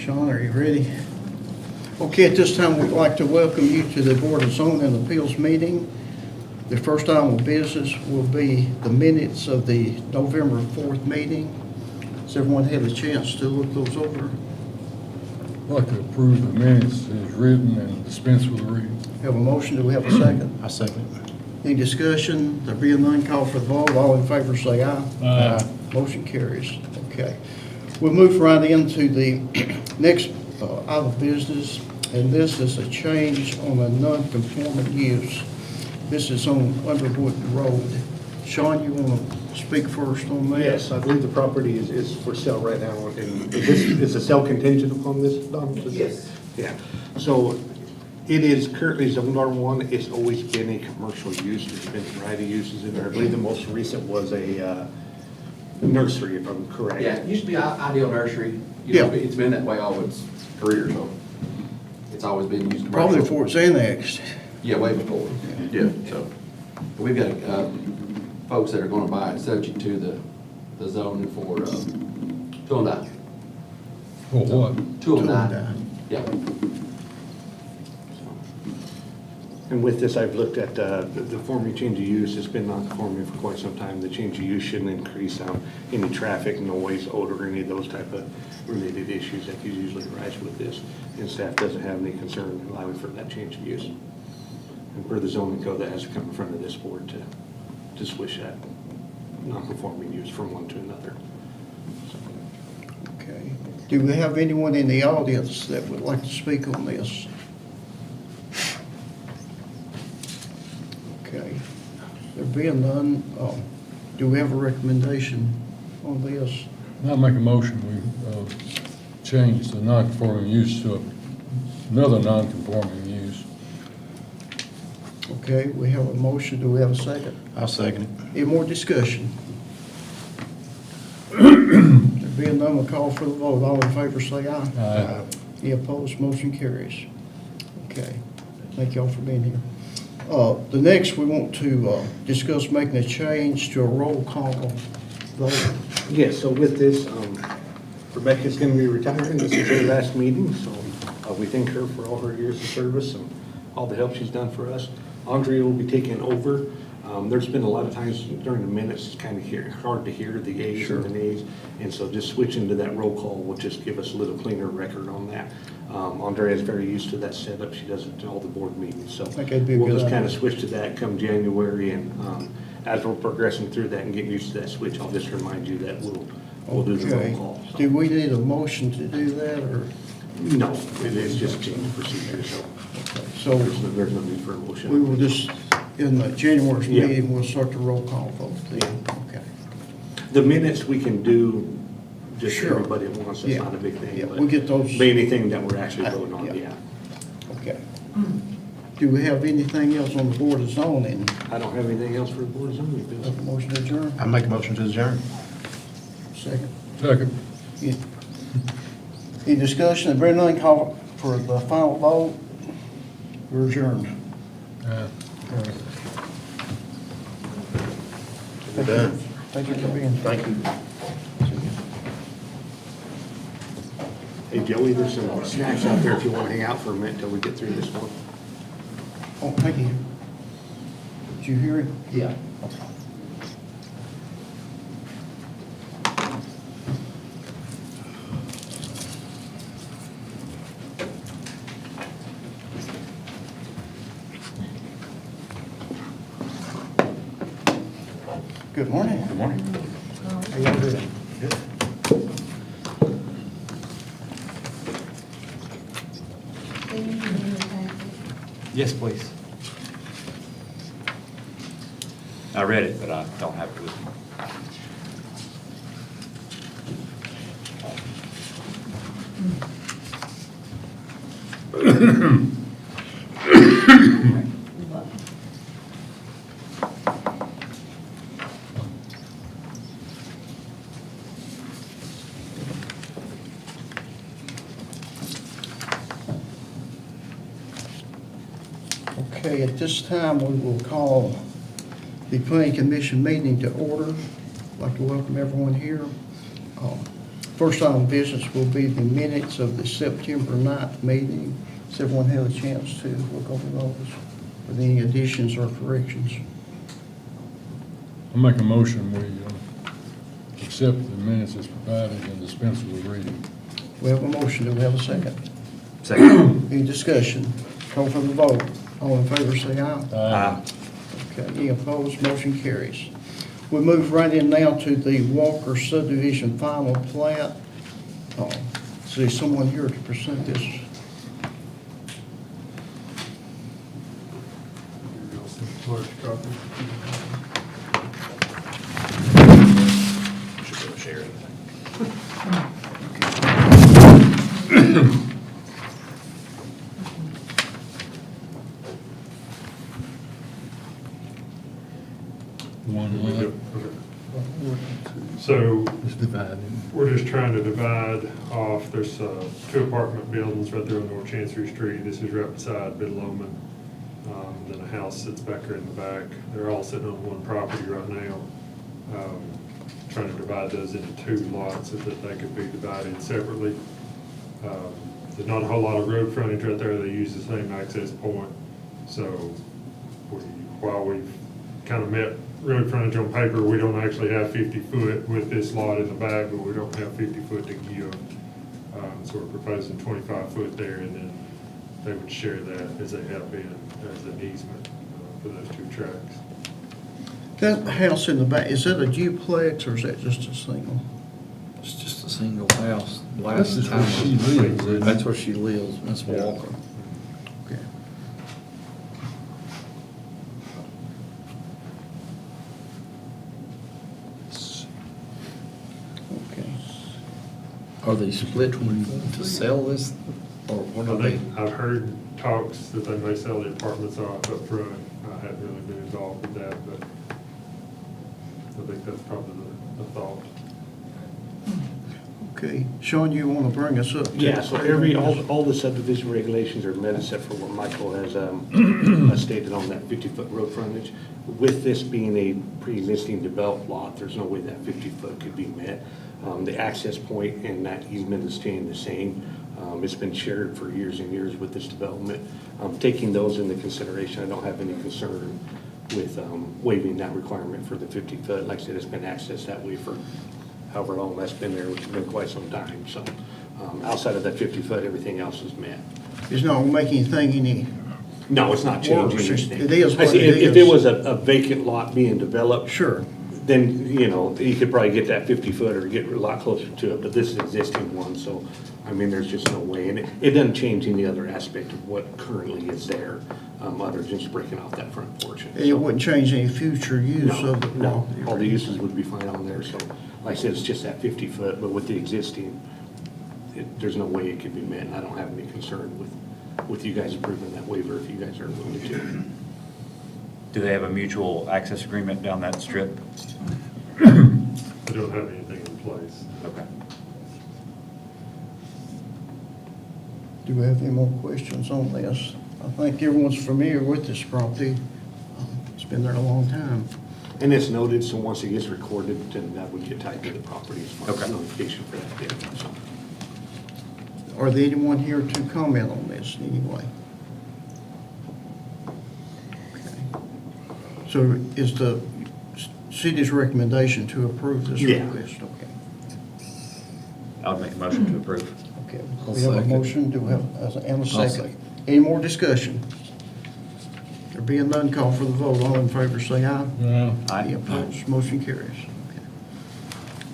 Sean, are you ready? Okay, at this time, we'd like to welcome you to the Board of Zoning and Appeals meeting. The first item of business will be the minutes of the November 4th meeting. Has everyone had a chance to look those over? I'd like to approve the minutes as written and dispense with the reading. Have a motion, do we have a second? I second. Any discussion? There being none, call for the vote. All in favor say aye. Aye. Motion carries. Okay. We'll move right into the next item of business, and this is a change on a non-conforming use. This is on Underwood Road. Sean, you want to speak first on that? Yes, I believe the property is for sale right now, and is the sale contingent upon this, Don? Yes. Yeah, so it is currently zoned R1. It's always been a commercial use. There's been a variety of uses in there. I believe the most recent was a nursery, if I'm correct. Yeah, it used to be Ideal Nursery. You know, Yeah. It's been that way all its career, so it's always been used commercial. Probably before it's annexed. Yeah, way before. Yeah, so, but we've got, folks that are gonna buy it subject to the zoning for, tool and die. For what? Tool and Tool and die. die. Yeah. And with this, I've looked at the form of change of use. It's been non-conforming for quite some time. The change of use shouldn't increase any traffic, noise, odor, or any of those type of related issues that usually arise with this. And staff doesn't have any concern allowing for that change of use. And per the zoning code, that has to come in front of this board to switch that non-conforming use from one to another. Okay. Do we have anyone in the audience that would like to speak on this? Okay. There being none, do we have a recommendation on this? I'll make a motion, we change the non-conforming use to another non-conforming use. Okay, we have a motion. Do we have a second? I'll second it. Any more discussion? There being none, we'll call for the vote. All in favor say aye. Aye. Any opposed, motion carries. Okay, thank y'all for being here. The next, we want to discuss making a change to a roll call vote. Yes, so with this, Rebecca's going to be retiring. This is her last meeting, so we thank her for all her years of service and all the help she's done for us. Andrea will be taking over. There's been a lot of times during the minutes, it's kind of hard to hear the ayes Sure. and the nays, and so just switching to that roll call will just give us a little cleaner record on that. Andrea is very used to that setup. She does it to all the board meetings, so think that'd be a we'll good just kind of idea. switch to that come January, and as we're progressing through that and getting used to that switch, I'll just remind you that we'll do the Okay. roll call. so. Do we need a motion to do that, or? No, it is just change procedure, so So there's no need for a we motion. will just, in the January's Yeah. meeting, we'll start the roll call vote then. Okay. The minutes we can do just Sure. everybody at once, it's Yeah. not a big thing. Yeah, but we'll get those- Be anything that we're actually voting on, Yeah. yeah. Okay. Do we have anything else on the Board of Zoning? I don't have anything else for the board of zoning bills. Have a motion to adjourn? I make a motion to adjourn. Second. Second. Any discussion? If there none, call for the final vote. We're adjourned. Aye. We're done. Thank you for being here. Thank you. Hey Joey, there's some snacks out there if you want to hang out for a minute until we get through this one. Oh, thank you. Did you hear it? Yeah. Good morning. Good morning. How y'all doing? Good. Yes, please. I read it, but I don't have it with me. Okay, at this time, we will call the Planning Commission meeting to order. I'd like to welcome everyone here. First item of business will be the minutes of the September 9th meeting. Has everyone had a chance to look over those with any additions or corrections? I'll make a motion, we accept the minutes as provided and dispense with reading. We have a motion. Do we have a second? Second. Any discussion? Call for the vote. All in favor, say aye. Aye. Okay, any opposed? Motion carries. We move right in now to the Walker subdivision final plat. Is there someone here to present this? Should go share it. One lot. So It's divided. we're just trying to divide off, there's two apartment buildings right there on North Chancery Street. This is right beside Bid Loman. Then a house that's back there in the back. They're all sitting on one property right now. Trying to divide those into two lots so that they could be divided separately. There's not a whole lot of road frontage right there. They use the same access point. So while we've kind of met road frontage on paper, we don't actually have 50 foot with this lot in the back, but we don't have 50 foot to give. So we're proposing 25 foot there, and then they would share that as they have been as an easement for those two tracks. That house in the back, is that a duplex or is that just a single? It's just a single house. This Last is where she time, lives, isn't it? that's where she lives, Miss Walker. Okay. Okay. Are they split to sell this, or what are they? I've heard talks that they may sell the apartments off up front. I haven't really been involved with that, but I think that's probably the thought. Okay, Sean, you want to bring us up? to- Yeah, so all the subdivision regulations are met except for what Michael has stated on that 50-foot road frontage. With this being a pre-existing developed lot, there's no way that 50-foot could be met. The access point and that easement is staying the same. It's been shared for years and years with this development. Taking those into consideration, I don't have any concern with waiving that requirement for the 50-foot. Like I said, it's been accessed that way for however long that's been there, which has been quite some time. So outside of that 50-foot, everything else is met. It's not going to make anything any, No, it's not changing Works. anything. It is I what see, it if is. there was a vacant lot being developed, sure. then, you know, you could probably get that 50-foot or get a lot closer to it, but this is an existing one, so, I mean, there's just no way. And it doesn't change any other aspect of what currently is there, other than just breaking off that front portion. It wouldn't change any future use No, of the no, property. all the uses would be fine on there, so, like I said, it's just that 50-foot, but with the existing, there's no way it could be met, and I don't have any concern with you guys approving that waiver if you guys are willing to. Do they have a mutual access agreement down that strip? I don't have anything in place. Okay. Do we have any more questions on this? I think everyone's familiar with this property. It's been there a long time. And it's noted, so once it gets recorded, then that would get tied to the property as far as Okay. notification for that date, so. Are there anyone here to comment on this in any way? Okay. So is the city's recommendation to approve this Yeah. request? Okay. I would make a motion to approve. Okay. I'll We have a second. motion, do we have, and a I'll second. second. Any more discussion? There being none, call for the vote. All in favor, say aye. Yeah. Aye. Any opposed? Motion carries. Okay.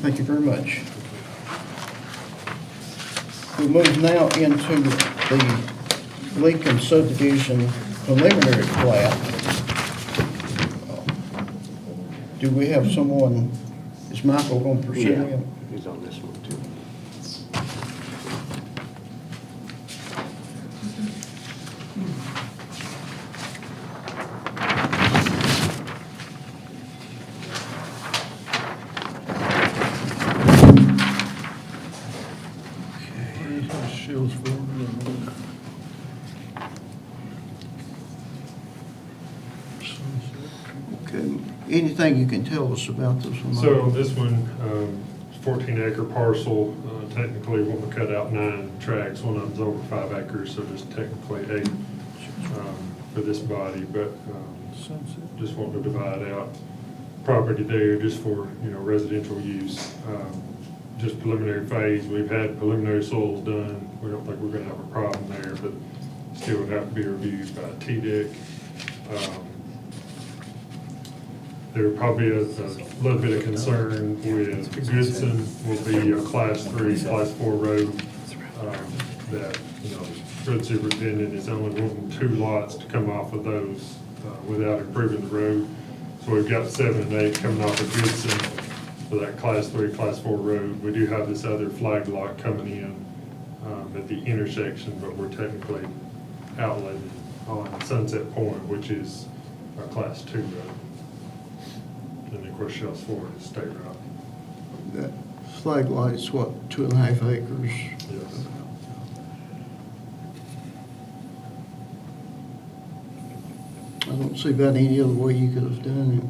Thank you very much. We move now into the Lincoln subdivision preliminary plat. Do we have someone, is Michael going to present Yeah, it? he's on this one too. Shields for it. Okay. Anything you can tell us about this one? So Michael? this one, 14-acre parcel. Technically, want to cut out 9 tracks. One of them's over 5 acres, so there's technically 8 for this body, but just want to divide out property there just for, residential use. Just preliminary phase, we've had preliminary soils done. We don't think we're gonna have a problem there, but still would have to be reviewed by TDEC. There probably is a little bit of concern with Goodson will be a class 3, class 4 road. That, road superintendent is only wanting 2 lots to come off of those without improving the road. So we've got 7 and 8 coming off of Goodson for that class 3, class 4 road. We do have this other flag lot coming in at the intersection, but we're technically outletting on Sunset Point, which is our class 2 road. And of course, Shells Ford is state route. That flag lot is what, 2.5 acres? Yes. I don't see about any other way you could have done it.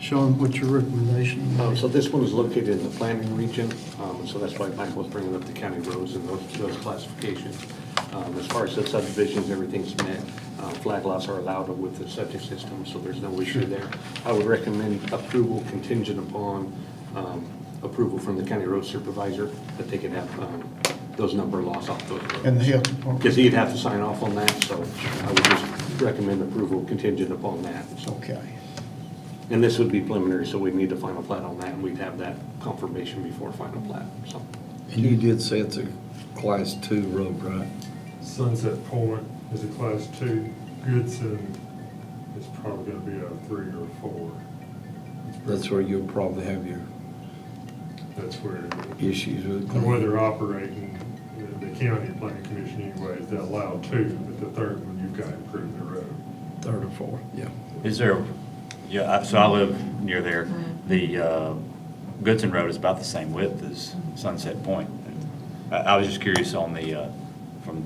Sean, what's your recommendation? So this one is located in the planning region, so that's why Michael was bringing up the county roads and those classifications. As far as the subdivisions, everything's met. Flag lots are allowed with the septic system, so there's no issue there. I would recommend approval contingent upon approval from the county road supervisor, that they can have those number lots off those roads. And the health department? Because he'd have to sign off on that, so I would just recommend approval contingent upon that. So, Okay. and this would be preliminary, so we'd need a final plat on that, and we'd have that confirmation before final plat, so. And you did say it's a class 2 road, right? Sunset Point is a class 2. Goodson is probably gonna be a 3 or 4. That's where you'll probably have your That's where, issues with. the way they're operating, the county planning commission anyways, they allow 2, but the third one, you've got to improve the road. 3rd or 4th, yeah. Is there, so I live near there. The Goodson Road is about the same width as Sunset Point. I was just curious on from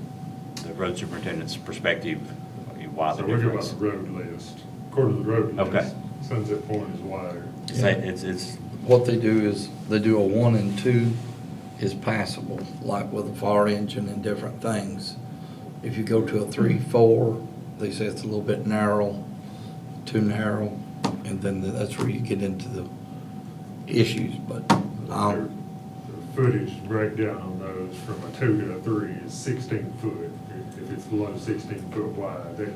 the road superintendent's perspective, why the So we're about difference. the road list. According to the road list. Okay. Sunset Point is wider. It's, What they do is, they do a 1 and 2 is passable, like with a fire engine and different things. If you go to a 3, 4, they say it's a little bit narrow, too narrow, and then that's where you get into the issues, but The footage breakdown on those from a 2 to a 3 is 16 foot. If it's below 16 foot wide, that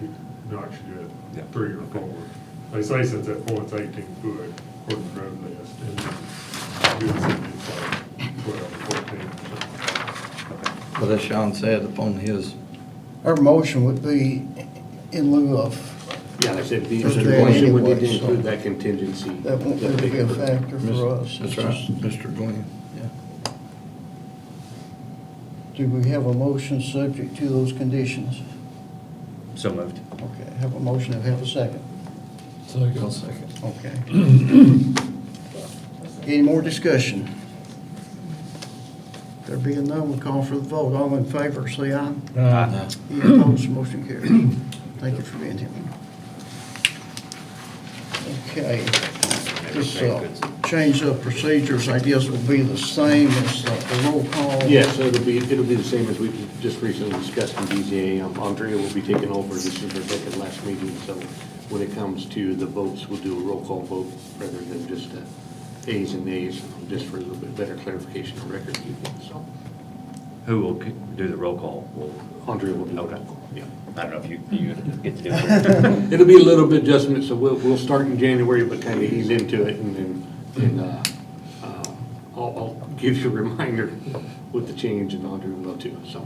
knocks you Yeah. at 3 or 4. They say Sunset Point's 18 foot according to the road list, and Goodson is like 12 or 14 or something. but as Sean said, upon his, Our motion would be in lieu of, Yeah, like I said, the Just there motion would need anyway, to include so- that contingency. that won't really be a factor for us. that's right, Mr. Glenn, yeah. Do we have a motion subject to those conditions? so moved. Okay, have a motion, have a second. I'll second. Okay. Any more discussion? There being none, we'll call for the vote. All in favor, say aye. Any opposed, motion carries. Thank you for being here. Okay, this change of procedures, I guess, will be the same as the roll call. Yes, it'll be the same as we just recently discussed in BZA. Andrea will be taking over. This is Rebecca's last meeting, so when it comes to the votes, we'll do a roll call vote rather than just ayes and nays, just for a little bit better clarification of record keeping, so. Who will do the roll call? Andrea will do the Okay. roll call, yeah. I don't know if you get to do it. It'll be a little bit adjustment, so we'll start in January, but kind of ease into it, and then I'll give you a reminder with the change, and Andrea will too, so.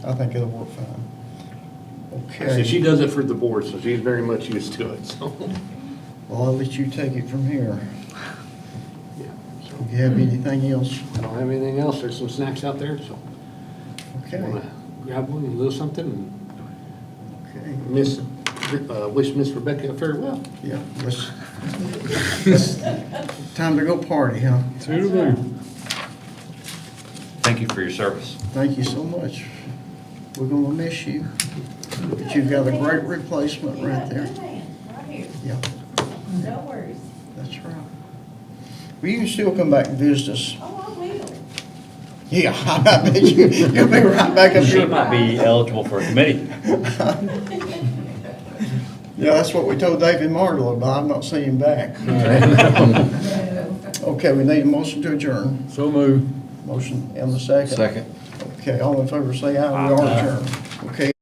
I think it'll work fine. So she Okay, does it for the board, so she's very much used to it, so. well, I'll let you take it from here. Yeah, so. Do you have anything else? I don't have anything else. There's some snacks out there, so Okay, wanna grab one, a little something, and okay, wish Miss Rebecca farewell. yeah, let's, time to go party, huh? Thank you for your service. Thank you so much. We're gonna miss you, but you've got a great replacement right there. Right here. Yeah, No worries. that's right. Well, you can still come back and visit us. Oh, I will. Yeah, I bet you'll be right back up She here. might be eligible for a committee. Yeah, that's what we told David Marlowe, but I'm not seeing him back. Okay, we need a motion to adjourn. So move. Motion and the second. Second. Okay, all in favor say aye, we are adjourned. Okay.